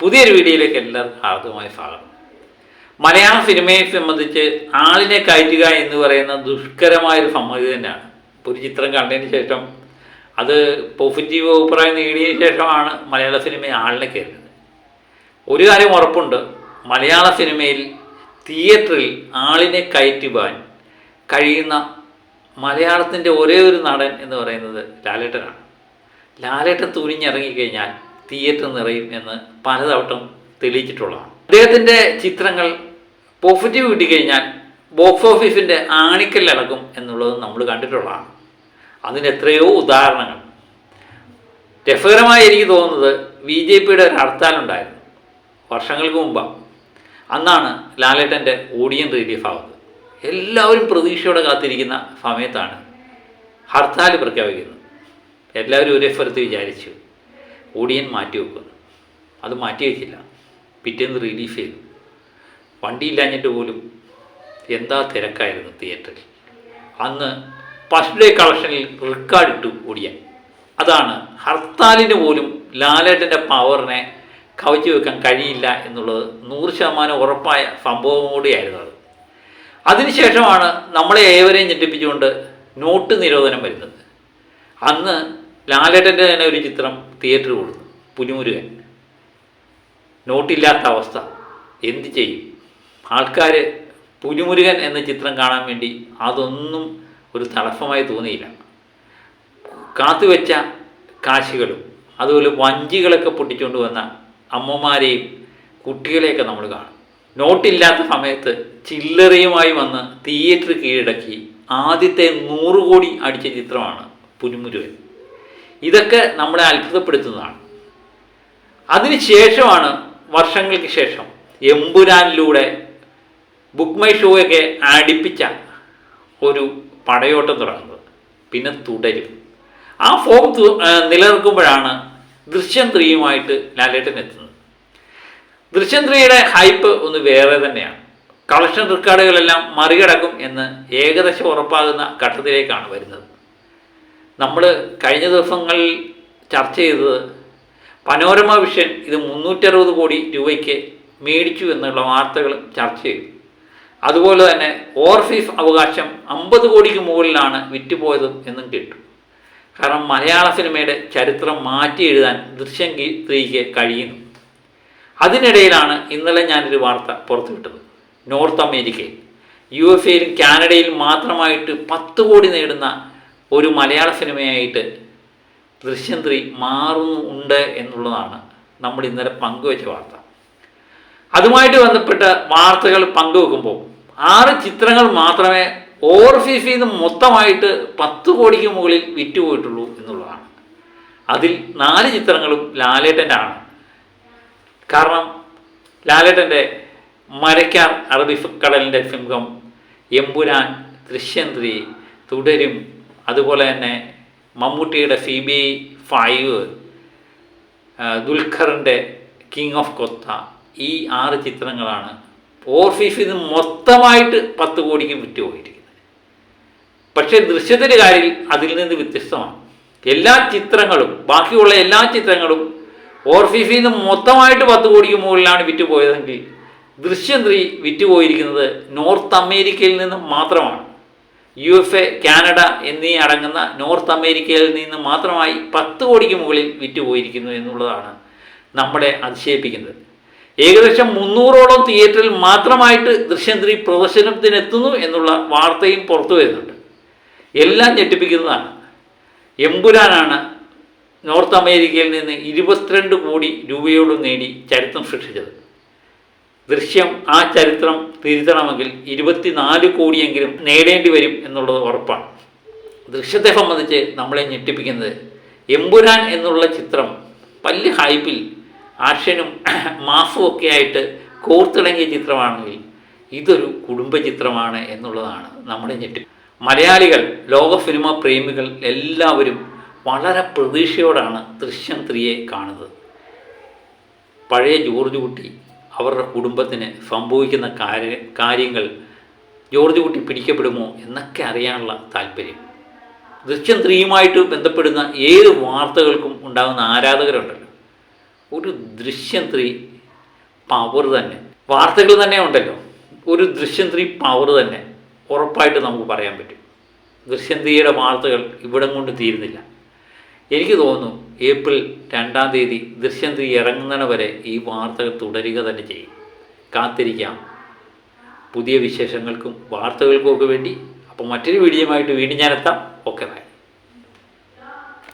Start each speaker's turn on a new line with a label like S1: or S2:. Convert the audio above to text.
S1: പുതിയൊരു വീഡിയോയിലേക്ക് എല്ലാവർക്കും ഹാർദമായ സ്വാഗതം. മലയാള സിനിമയെ സംബന്ധിച്ച് ആളിനെ കയറ്റുക എന്ന് പറയുന്ന ദുഷ്കരമായൊരു സംഗതി തന്നെയാണ്. ഇപ്പോൾ ഒരു ചിത്രം കണ്ടതിന് ശേഷം അത് പോസിറ്റീവ് അഭിപ്രായം നേടിയതിന് ശേഷമാണ് മലയാള സിനിമയെ ആളിനെ കയറ്റുന്നത്. ഒരു കാര്യം ഉറപ്പുണ്ട്, മലയാള സിനിമയിൽ തിയേറ്ററിൽ ആളിനെ കയറ്റുവാൻ കഴിയുന്ന മലയാളത്തിൻ്റെ ഒരേ ഒരു നടൻ എന്ന് പറയുന്നത് ലാലേട്ടനാണ്. ലാലേട്ടൻ തുനിഞ്ഞിറങ്ങിക്കഴിഞ്ഞാൽ തിയേറ്റർ നിറയും എന്ന് പലതവട്ടം തെളിയിച്ചിട്ടുള്ളതാണ്. അദ്ദേഹത്തിൻ്റെ ചിത്രങ്ങൾ പോസിറ്റീവ് കിട്ടിക്കഴിഞ്ഞാൽ ബോക്സ് ഓഫീസിൻ്റെ ആണിക്കല്ലടക്കും എന്നുള്ളത് നമ്മൾ കണ്ടിട്ടുള്ളതാണ്. അതിന് എത്രയോ ഉദാഹരണങ്ങൾ. രസകരമായി എനിക്ക് തോന്നുന്നത് BJPയുടെ ഒരു ഹർത്താലുണ്ടായിരുന്നു വർഷങ്ങൾക്ക് മുമ്പാണ്. അന്നാണ് ലാലേട്ടൻ്റെ ഓഡിയൻ റിലീഫ് ആവുന്നത്. എല്ലാവരും പ്രതീക്ഷയോടെ കാത്തിരിക്കുന്ന സമയത്താണ് ഹർത്താൽ പ്രഖ്യാപിക്കുന്നത്. എല്ലാവരും ഒരേ സ്ഥലത്ത് വിചാരിച്ചു ഓഡിയൻ മാറ്റി വെക്കുന്നു. അത് മാറ്റി വയ്ക്കില്ല, പിറ്റേന്ന് റിലീഫ് ചെയ്തു. വണ്ടിയില്ലാഞ്ഞിട്ട് പോലും എന്താ തിരക്കായിരുന്നു തിയേറ്ററിൽ. അന്ന് ഫസ്റ്റ് ഡേ കളക്ഷനിൽ റെക്കോർഡിട്ടു ഓടിയാൻ. അതാണ് ഹർത്താലിന് പോലും ലാലേട്ടൻ്റെ പവറിനെ കവച്ചു വെക്കാൻ കഴിയില്ല എന്നുള്ളത് 100% ഉറപ്പായ സംഭവം കൂടിയായിരുന്നു അത്. അതിനുശേഷമാണ് നമ്മളെ ഏവരെയും ഞെട്ടിപ്പിച്ചുകൊണ്ട് നോട്ട് നിരോധനം വരുന്നത്. അന്ന് ലാലേട്ടൻ്റെ തന്നെ ഒരു ചിത്രം തിയേറ്ററിൽ കൊടുത്തു, പുലിമുരുകൻ. നോട്ടില്ലാത്ത അവസ്ഥ, എന്ത് ചെയ്യും? ആൾക്കാർ പുലിമുരുകൻ എന്ന ചിത്രം കാണാൻ വേണ്ടി അതൊന്നും ഒരു തടസ്സമായി തോന്നിയില്ല. കാത്തുവെച്ച കാശുകളും അതുപോലെ വഞ്ചികളൊക്കെ പൊട്ടിച്ചുകൊണ്ട് വന്ന അമ്മമാരെയും കുട്ടികളെയൊക്കെ നമ്മൾ കാണും. നോട്ടില്ലാത്ത സമയത്ത് ചില്ലറയുമായി വന്ന് തിയേറ്റർ കീഴടക്കി ആദ്യത്തെ 100 കോടി അടിച്ച ചിത്രമാണ് പുലിമുരുകൻ. ഇതൊക്കെ നമ്മളെ അത്ഭുതപ്പെടുത്തുന്നതാണ്. അതിനുശേഷമാണ് വർഷങ്ങൾക്ക് ശേഷം എമ്പുരാനിലൂടെ ബുക്ക് മൈ ഷോയൊക്കെ അടുപ്പിച്ച ഒരു പടയോട്ടം തുടങ്ങുന്നത്. പിന്നെ തുടരും. ആ ഫോം നിലനിൽക്കുമ്പോഴാണ് ദൃശ്യം 3യുമായിട്ട് ലാലേട്ടൻ എത്തുന്നത്. ദൃശ്യം 3യുടെ ഹൈപ്പ് ഒന്ന് വേറെ തന്നെയാണ്. കളക്ഷൻ റെക്കോർഡുകളെല്ലാം മറികടക്കും എന്ന് ഏകദേശം ഉറപ്പാകുന്ന ഘട്ടത്തിലേക്കാണ് വരുന്നത്. നമ്മൾ കഴിഞ്ഞ ദിവസങ്ങളിൽ ചർച്ച ചെയ്തത് പനോരമ വിഷൻ ഇത് 360 കോടി രൂപയ്ക്ക് മേടിച്ചു എന്നുള്ള വാർത്തകൾ ചർച്ച ചെയ്തു. അതുപോലെ തന്നെ ഓവർസീസ് അവകാശം 50 കോടിക്ക് മുകളിലാണ് വിറ്റുപോയതും എന്നും കേട്ടു. കാരണം മലയാള സിനിമയുടെ ചരിത്രം മാറ്റി എഴുതാൻ ദൃശ്യം 3ക്ക് കഴിയുന്നു. അതിനിടയിലാണ് ഇന്നലെ ഞാനൊരു വാർത്ത പുറത്തുവിട്ടത്. നോർത്ത് അമേരിക്കയിൽ USA-യിലും കാനഡയിലും മാത്രമായിട്ട് 10 കോടി നേടുന്ന ഒരു മലയാള സിനിമയായിട്ട് ദൃശ്യം 3 മാറുന്നുണ്ട് എന്നുള്ളതാണ് നമ്മൾ ഇന്നലെ പങ്കുവെച്ച വാർത്ത. അതുമായിട്ട് ബന്ധപ്പെട്ട വാർത്തകൾ പങ്കുവെക്കുമ്പോൾ 6 ചിത്രങ്ങൾ മാത്രമേ ഓവർസീസിൽ നിന്ന് മൊത്തമായിട്ട് 10 കോടിക്ക് മുകളിൽ വിറ്റുപോയിട്ടുള്ളൂ എന്നുള്ളതാണ്. അതിൽ 4 ചിത്രങ്ങളും ലാലേട്ടൻ്റെ ആണ്. കാരണം ലാലേട്ടൻ്റെ മരക്കാർ, അറബിക്കടലിൻ്റെ സിംഹം, എമ്പുരാൻ, ദൃശ്യം 3, തുടരും, അതുപോലെ തന്നെ മമ്മൂട്ടിയുടെ CBI 5, ദുൽഖറിൻ്റെ കിങ് ഓഫ് കൊത്ത, ഈ 6 ചിത്രങ്ങളാണ് ഓവർസീസിൽ നിന്ന് മൊത്തമായിട്ട് 10 കോടിക്ക് വിറ്റുപോയിരിക്കുന്നത്. പക്ഷേ ദൃശ്യത്തിൻ്റെ കാര്യം അതിൽ നിന്ന് വ്യത്യസ്തമാണ്. എല്ലാ ചിത്രങ്ങളും, ബാക്കിയുള്ള എല്ലാ ചിത്രങ്ങളും ഓവർസീസിൽ നിന്ന് മൊത്തമായിട്ട് 10 കോടിക്ക് മുകളിലാണ് വിറ്റുപോയതെങ്കിൽ ദൃശ്യം 3 വിറ്റുപോയിരിക്കുന്നത് നോർത്ത് അമേരിക്കയിൽ നിന്ന് മാത്രമാണ്. USA, കാനഡ എന്നീ അടങ്ങുന്ന നോർത്ത് അമേരിക്കയിൽ നിന്ന് മാത്രമായി 10 കോടിക്ക് മുകളിൽ വിറ്റുപോയിരിക്കുന്നു എന്നുള്ളതാണ് നമ്മളെ അതിശയിപ്പിക്കുന്നത്. ഏകദേശം 300ഓളം തിയേറ്ററിൽ മാത്രമായിട്ട് ദൃശ്യം 3 പ്രദർശനത്തിനെത്തുന്നു എന്നുള്ള വാർത്തയും പുറത്തു വരുന്നുണ്ട്. എല്ലാം ഞെട്ടിപ്പിക്കുന്നതാണ്. എമ്പുരാനാണ് നോർത്ത് അമേരിക്കയിൽ നിന്ന് 22 കോടി രൂപയോളം നേടി ചരിത്രം സൃഷ്ടിച്ചത്. ദൃശ്യം ആ ചരിത്രം തിരുത്തണമെങ്കിൽ 24 കോടിയെങ്കിലും നേടേണ്ടി വരും എന്നുള്ളത് ഉറപ്പാണ്. ദൃശ്യത്തെ സംബന്ധിച്ച് നമ്മളെ ഞെട്ടിപ്പിക്കുന്നത് എമ്പുരാൻ എന്നുള്ള ചിത്രം വലിയ ഹൈപ്പിൽ ആക്ഷനും മാസും ഒക്കെ ആയിട്ട് കോർത്തിണങ്ങിയ ചിത്രമാണെങ്കിൽ ഇതൊരു കുടുംബ ചിത്രമാണ് എന്നുള്ളതാണ് നമ്മളെ മലയാളികൾ, ലോക സിനിമ പ്രേമികൾ എല്ലാവരും വളരെ പ്രതീക്ഷയോടാണ് ദൃശ്യം 3യെ കാണുന്നത്. പഴയ ജോർജ് കുട്ടി, അവരുടെ കുടുംബത്തിന് സംഭവിക്കുന്ന കാര്യങ്ങൾ ജോർജ് കുട്ടി പിടിക്കപ്പെടുമോ എന്നൊക്കെ അറിയാനുള്ള താല്പര്യം. ദൃശ്യം 3യുമായിട്ട് ബന്ധപ്പെടുന്ന ഏത് വാർത്തകൾക്കും ഉണ്ടാകുന്ന ആരാധകരുണ്ടല്ലോ. ഒരു ദൃശ്യം 3 പവർ തന്നെ, വാർത്തകൾ തന്നെ ഉണ്ടല്ലോ, ഒരു ദൃശ്യം 3 പവർ തന്നെ ഉറപ്പായിട്ട് നമുക്ക് പറയാൻ പറ്റും. ദൃശ്യം 3യുടെ വാർത്തകൾ ഇവിടം കൊണ്ട് തീരുന്നില്ല. എനിക്ക് തോന്നുന്നു ഏപ്രിൽ 2-ാം തീയതി ദൃശ്യം 3 ഇറങ്ങുന്നതിന് വരെ ഈ വാർത്തകൾ തുടരുക തന്നെ ചെയ്യും. കാത്തിരിക്കാം പുതിയ വിശേഷങ്ങൾക്കും വാർത്തകൾക്കും ഒക്കെ വേണ്ടി. അപ്പോൾ മറ്റൊരു വീഡിയോയുമായിട്ട് വീണ്ടും ഞാനെത്താം. Okay bye.